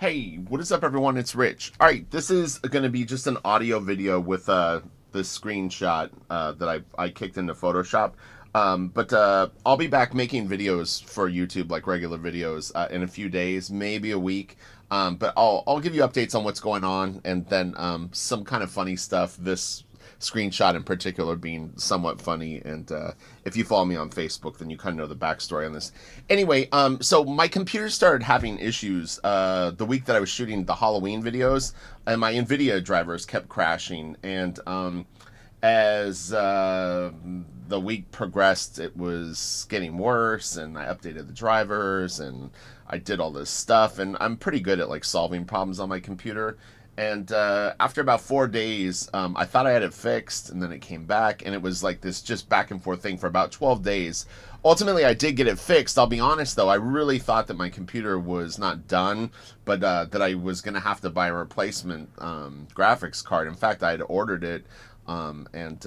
Hey, what is up, everyone? It's Rich. All right, this is going to be just an audio video with this screenshot that I kicked into Photoshop. But I'll be back making videos for YouTube, like regular videos, in a few days, maybe a week. But I'll give you updates on what's going on, and then some kind of funny stuff. This screenshot in particular being somewhat funny, and if you follow me on Facebook, then you kind of know the backstory on this. Anyway, so my computer started having issues the week that I was shooting the Halloween videos, and my NVIDIA drivers kept crashing, and as the week progressed, it was getting worse, and I updated the drivers, and I did all this stuff, and I'm pretty good at like solving problems on my computer. And after about 4 days, I thought I had it fixed, and then it came back, and it was like this just back and forth thing for about 12 days. Ultimately, I did get it fixed. I'll be honest, though, I really thought that my computer was not done, but that I was going to have to buy a replacement graphics card. In fact, I had ordered it, and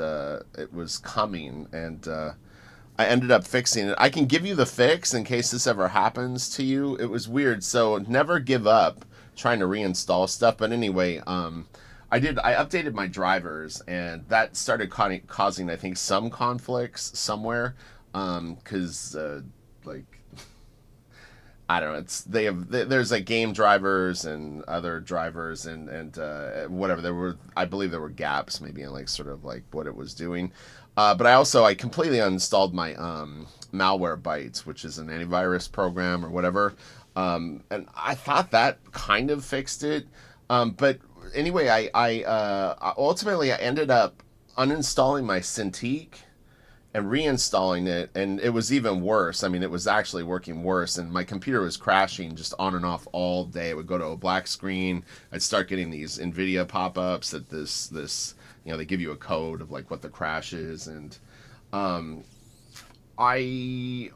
it was coming, and I ended up fixing it. I can give you the fix in case this ever happens to you. It was weird, so never give up trying to reinstall stuff. But anyway, I updated my drivers, and that started causing, I think, some conflicts somewhere, because like, I don't know, there's like game drivers and other drivers, and whatever. I believe there were gaps maybe in like sort of like what it was doing. But I completely uninstalled my Malwarebytes, which is an antivirus program or whatever. And I thought that kind of fixed it. But anyway, ultimately I ended up uninstalling my Cintiq and reinstalling it, and it was even worse. I mean, it was actually working worse, and my computer was crashing just on and off all day. It would go to a black screen. I'd start getting these NVIDIA pop-ups that they give you a code of like what the crash is, and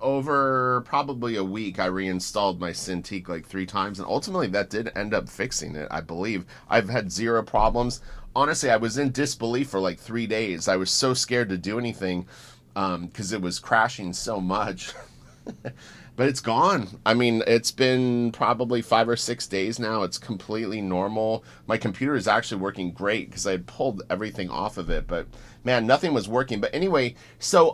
over probably a week, I reinstalled my Cintiq like 3 times, and ultimately that did end up fixing it, I believe. I've had zero problems. Honestly, I was in disbelief for like 3 days. I was so scared to do anything because it was crashing so much. But it's gone. I mean, it's been probably 5 or 6 days now. It's completely normal. My computer is actually working great because I had pulled everything off of it, but man, nothing was working. But anyway, so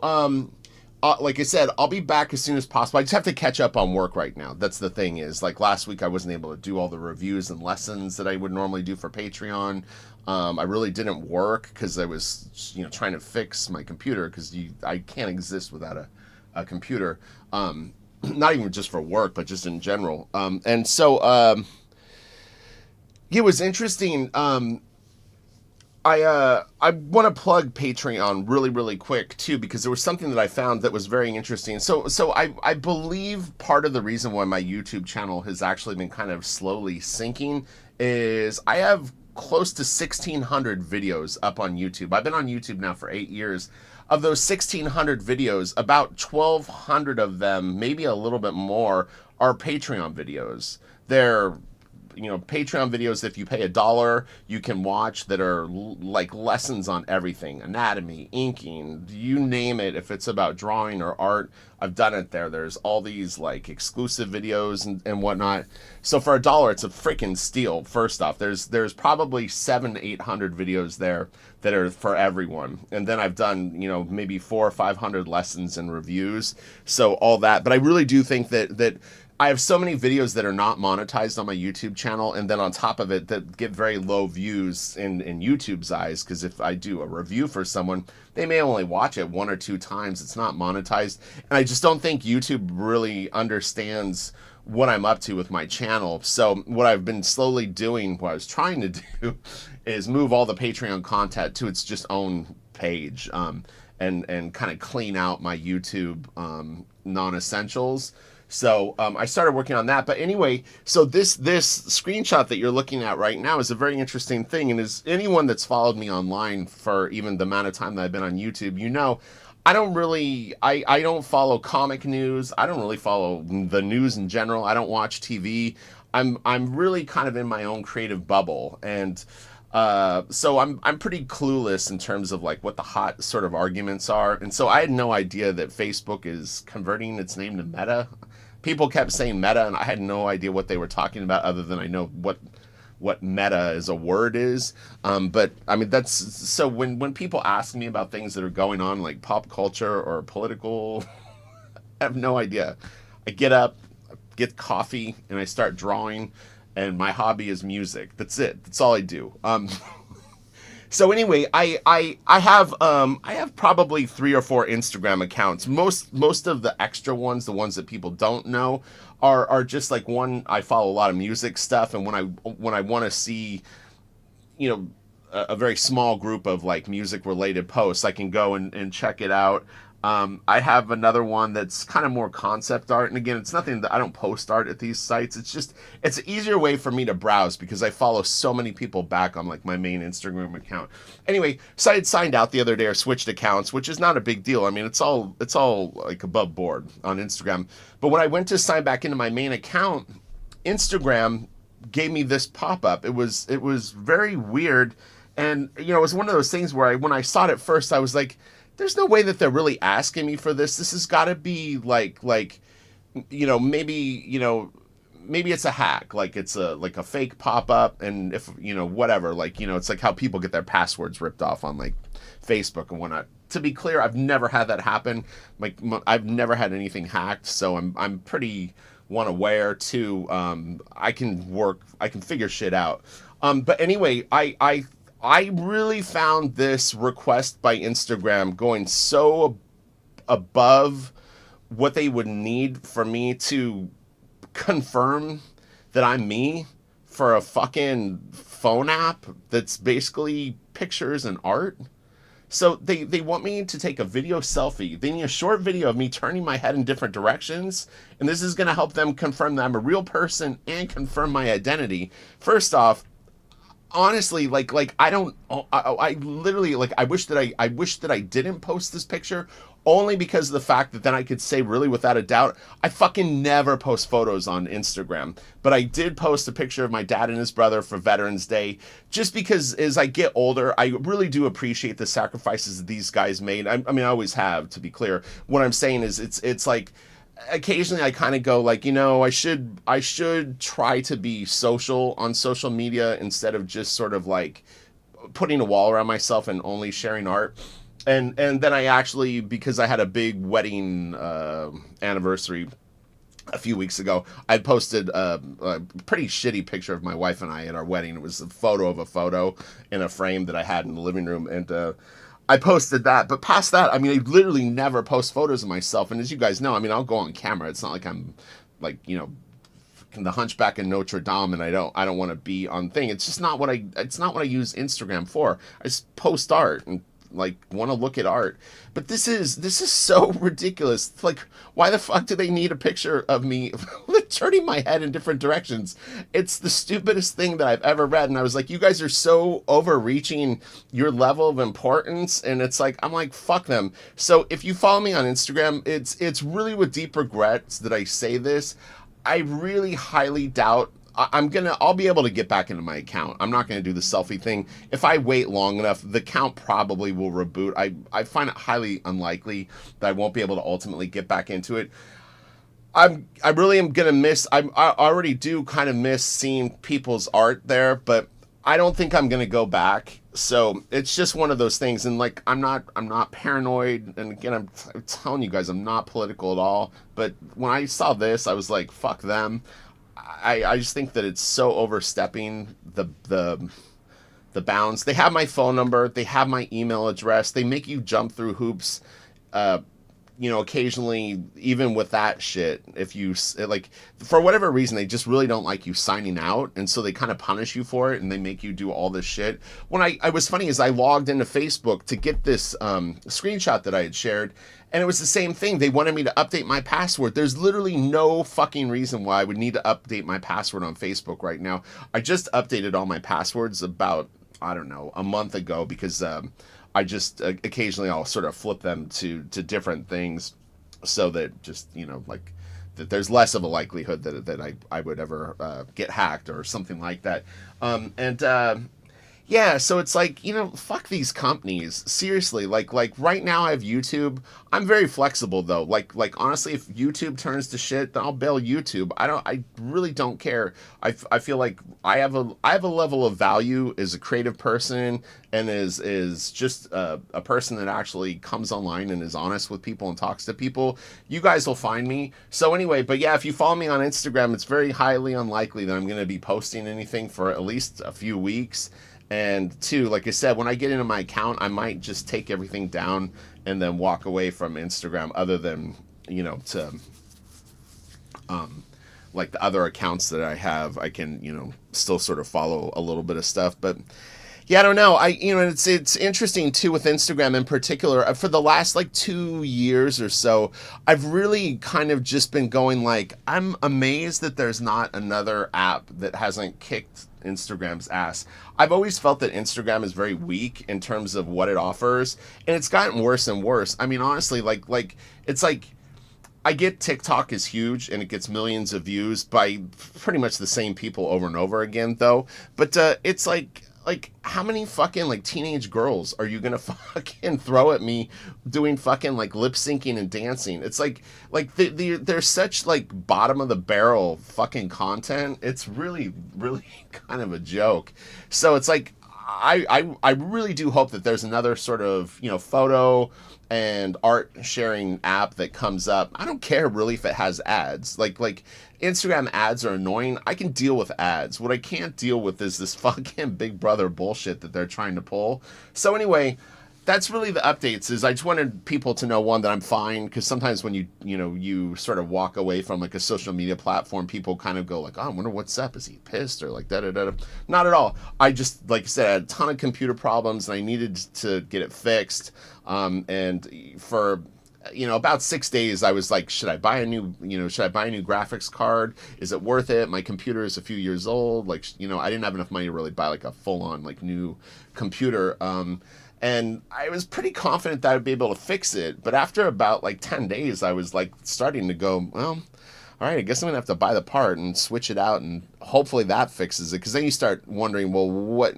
like I said, I'll be back as soon as possible. I just have to catch up on work right now. That's the thing is, like last week, I wasn't able to do all the reviews and lessons that I would normally do for Patreon. I really didn't work because I was, trying to fix my computer because I can't exist without a computer. Not even just for work, but just in general. And so it was interesting. I want to plug Patreon really really quick too, because there was something that I found that was very interesting. So I believe part of the reason why my YouTube channel has actually been kind of slowly sinking is I have close to 1,600 videos up on YouTube. I've been on YouTube now for 8 years. Of those 1,600 videos, about 1,200 of them, maybe a little bit more, are Patreon videos. They're Patreon videos, if you pay $1, you can watch, that are like lessons on everything: anatomy, inking, you name it. If it's about drawing or art, I've done it there. There's all these like exclusive videos and whatnot. So for $1, it's a freaking steal. First off, there's probably 700-800 videos there that are for everyone. And then I've done, maybe 400 or 500 lessons and reviews. So all that. But I really do think that I have so many videos that are not monetized on my YouTube channel, and then on top of it, that get very low views in YouTube's eyes, because if I do a review for someone, they may only watch it 1 or 2 times. It's not monetized, and I just don't think YouTube really understands what I'm up to with my channel. So what I've been slowly doing, what I was trying to do, is move all the Patreon content to its just own page, and kind of clean out my YouTube non-essentials. So I started working on that. But anyway, so this screenshot that you're looking at right now is a very interesting thing. And as anyone that's followed me online for even the amount of time that I've been on YouTube, I don't follow comic news. I don't really follow the news in general. I don't watch TV. I'm really kind of in my own creative bubble. And so I'm pretty clueless in terms of like what the hot sort of arguments are. And so I had no idea that Facebook is converting its name to Meta. people kept saying meta, and I had no idea what they were talking about, other than I know what meta as a word is. But I mean, that's so when people ask me about things that are going on, like pop culture or political, I have no idea. I get up, get coffee, and I start drawing, and my hobby is music. That's it. That's all I do. So anyway, I have probably 3 or 4 Instagram accounts. Most of the extra ones, the ones that people don't know, are just like one. I follow a lot of music stuff, and when I want to see, you know, a very small group of like music related posts, I can go and check it out. I have another one that's kind of more concept art, and again, it's nothing that I don't post art at these sites. It's just it's an easier way for me to browse because I follow so many people back on like my main Instagram account. Anyway, so I had signed out the other day or switched accounts, which is not a big deal. I mean, it's all like above board on Instagram. But when I went to sign back into my main account, Instagram gave me this pop up. It was very weird, and it was one of those things where when I saw it at first, I was like, there's no way that they're really asking me for this. This has got to be like maybe it's a hack, like it's a fake pop up, and if whatever, like it's like how people get their passwords ripped off on like Facebook and whatnot. To be clear, I've never had that happen. Like I've never had anything hacked, so I'm pretty one aware too. I can figure shit out. But anyway, I really found this request by Instagram going so above what they would need for me to confirm that I'm me for a fucking phone app that's basically pictures and art. So they want me to take a video selfie. They need a short video of me turning my head in different directions. And this is going to help them confirm that I'm a real person and confirm my identity. First off, honestly, like I literally, like, I wish that I didn't post this picture, only because of the fact that then I could say really without a doubt I fucking never post photos on Instagram. But I did post a picture of my dad and his brother for Veterans Day, just because as I get older, I really do appreciate the sacrifices that these guys made. I mean, I always have, to be clear. What I'm saying is it's like occasionally I kind of go like, I should try to be social on social media instead of just sort of like putting a wall around myself and only sharing art. And then I actually, because I had a big wedding anniversary a few weeks ago, I posted a pretty shitty picture of my wife and I at our wedding. It was a photo of a photo in a frame that I had in the living room, and I posted that. But past that, I mean, I literally never post photos of myself. And as you guys know, I mean, I'll go on camera. It's not like I'm like, the Hunchback of Notre Dame, and I don't want to be on thing. It's just not what I use Instagram for. I just post art and like want to look at art. But this is so ridiculous. Like, why the fuck do they need a picture of me turning my head in different directions? It's the stupidest thing that I've ever read, and I was like, you guys are so overreaching your level of importance, and it's like, I'm like, fuck them. So if you follow me on Instagram, it's really with deep regrets that I say this. I really highly doubt I'll be able to get back into my account. I'm not gonna do the selfie thing. If I wait long enough, the account probably will reboot. I find it highly unlikely that I won't be able to ultimately get back into it. I really am gonna miss. I already do kind of miss seeing people's art there, but I don't think I'm gonna go back. So it's just one of those things. And like, I'm not paranoid. And again, I'm telling you guys, I'm not political at all. But when I saw this, I was like, fuck them. I just think that it's so overstepping the bounds. They have my phone number. They have my email address. They make you jump through hoops. Occasionally, even with that shit, if you like, for whatever reason, they just really don't like you signing out, and so they kind of punish you for it, and they make you do all this shit. When I was funny is I logged into Facebook to get this screenshot that I had shared, and it was the same thing. They wanted me to update my password. There's literally no fucking reason why I would need to update my password on Facebook right now. I just updated all my passwords about, I don't know, a month ago, because I just occasionally I'll sort of flip them to different things, so that just like that there's less of a likelihood that I would ever get hacked or something like that. And Yeah, so it's like, fuck these companies. Seriously, like right now I have YouTube. I'm very flexible though. Like honestly, if YouTube turns to shit, then I'll bail YouTube. I really don't care. I feel like I have a level of value as a creative person, and is just a person that actually comes online and is honest with people and talks to people. You guys will find me. So anyway, but yeah, if you follow me on Instagram, it's very highly unlikely that I'm going to be posting anything for at least a few weeks. And two, like I said, when I get into my account, I might just take everything down and then walk away from Instagram, other than, to like the other accounts that I have, I can, still sort of follow a little bit of stuff. But yeah, I don't know. It's interesting too with Instagram in particular. For the last like 2 years or so, I've really kind of just been going like, I'm amazed that there's not another app that hasn't kicked Instagram's ass. I've always felt that Instagram is very weak in terms of what it offers, and it's gotten worse and worse. I mean, honestly, like it's like I get TikTok is huge and it gets millions of views by pretty much the same people over and over again, though. But it's like how many fucking like teenage girls are you gonna fucking throw at me doing fucking like lip syncing and dancing? It's like they're such like bottom of the barrel fucking content. It's really kind of a joke. So it's like I really do hope that there's another sort of photo and art sharing app that comes up. I don't care really if it has ads. Like Instagram ads are annoying. I can deal with ads. What I can't deal with is this fucking Big Brother bullshit that they're trying to pull. So anyway, that's really the updates. Is I just wanted people to know, one, that I'm fine, because sometimes when you sort of walk away from like a social media platform, people kind of go like, oh, I wonder what's up. Is he pissed or like da da da? Not at all. I just, like I said, I had a ton of computer problems and I needed to get it fixed. And for about 6 days, I was like, should I buy a new graphics card? Is it worth it? My computer is a few years old. Like, I didn't have enough money to really buy like a full on like new computer. And I was pretty confident that I'd be able to fix it. But after about like 10 days, I was like starting to go, well, all right, I guess I'm going to have to buy the part and switch it out. And hopefully that fixes it. Because then you start wondering, well,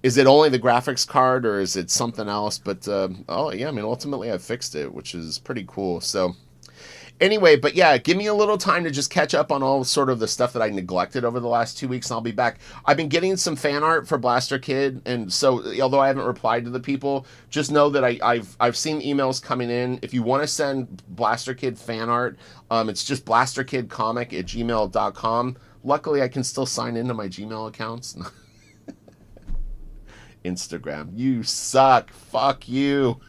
is it only the graphics card or is it something else? But, oh yeah, I mean, ultimately I fixed it, which is pretty cool. So anyway, but yeah, give me a little time to just catch up on all sort of the stuff that I neglected over the last 2 weeks, and I'll be back. I've been getting some fan art for Blaster Kid, and so although I haven't replied to the people, just know that I've seen emails coming in. If you want to send Blaster Kid fan art, it's just Blasterkid.comic at gmail.com. Luckily, I can still sign into my Gmail accounts. Instagram, you suck. Fuck you.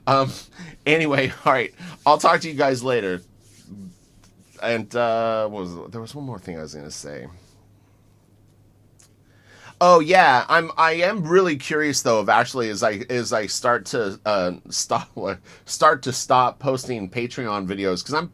um Anyway, all right, I'll talk to you guys later. And there was one more thing I was gonna say. Oh yeah, I am really curious though of actually as I start to stop posting Patreon videos, because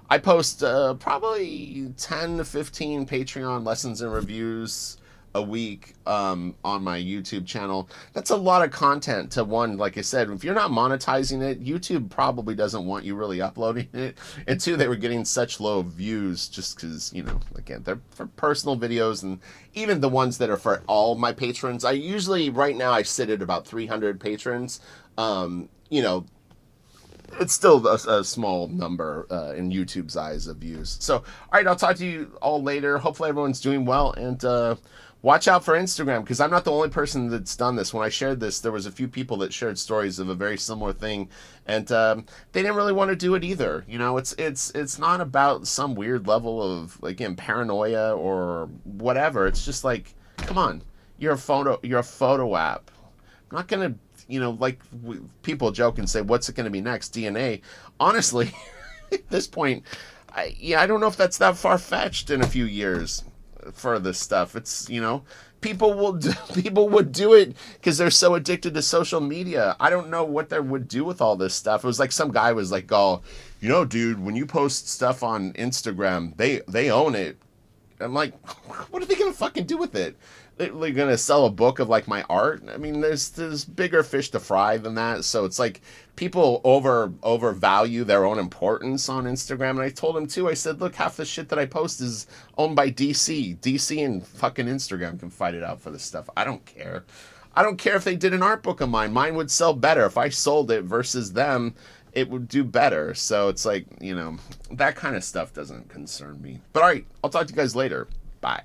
I post probably 10 to 15 Patreon lessons and reviews a week on my YouTube channel. That's a lot of content to, one, like I said, if you're not monetizing it, YouTube probably doesn't want you really uploading it. And two, they were getting such low views just because, again, they're for personal videos, and even the ones that are for all my patrons. I usually, right now, I sit at about 300 patrons. It's still a small number in YouTube's eyes of views. So, all right, I'll talk to you all later. Hopefully everyone's doing well, and watch out for Instagram, because I'm not the only person that's done this. When I shared this, there was a few people that shared stories of a very similar thing, and they didn't really want to do it either. It's not about some weird level of, again, paranoia or whatever. It's just like, come on, you're a photo app. I'm not gonna, people joke and say, what's it gonna be next? DNA. Honestly, at this point, I don't know if that's that far fetched in a few years for this stuff. It's, people would do it because they're so addicted to social media. I don't know what they would do with all this stuff. It was like some guy was like, oh, dude, when you post stuff on Instagram, they own it. I'm like, what are they gonna fucking do with it? They're gonna sell a book of like my art? I mean, there's bigger fish to fry than that. So it's like people overvalue their own importance on Instagram. And I told them too. I said, look, half the shit that I post is owned by DC. DC and fucking Instagram can fight it out for this stuff. I don't care. I don't care if they did an art book of mine. Mine would sell better if I sold it versus them. It would do better. So it's like, that kind of stuff doesn't concern me. But all right, I'll talk to you guys later. Bye.